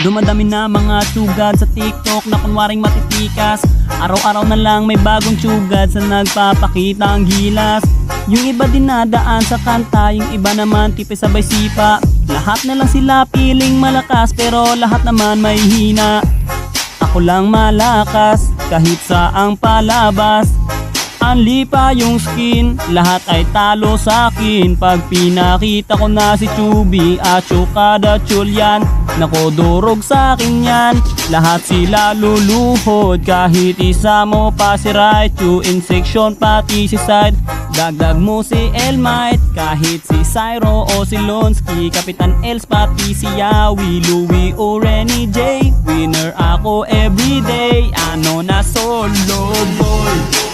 Dumadami na mga sugad sa TikTok na kunwaring matitikas. Araw-araw na lang may bagong sugad sa nagpapakita ang gilas. Yung iba dinadaan sa kanta, yung iba naman tipis sabay sipa. Lahat na lang sila piling malakas pero lahat naman may hina. Ako lang malakas kahit saang palabas. Anli pa yung skin, lahat ay talo sa akin. Pag pinakita ko na si Chubby at Chukada Chulyan, nako durog sa akin yan. Lahat sila luluhod, kahit isa mo pa si Raichu. In section pati si Side, dagdag mo si Elmite. Kahit si Cyro o si Lonsky, Kapitan Els pati si Yawi, Louie o Renny J. Winner ako everyday, ano na solo boy.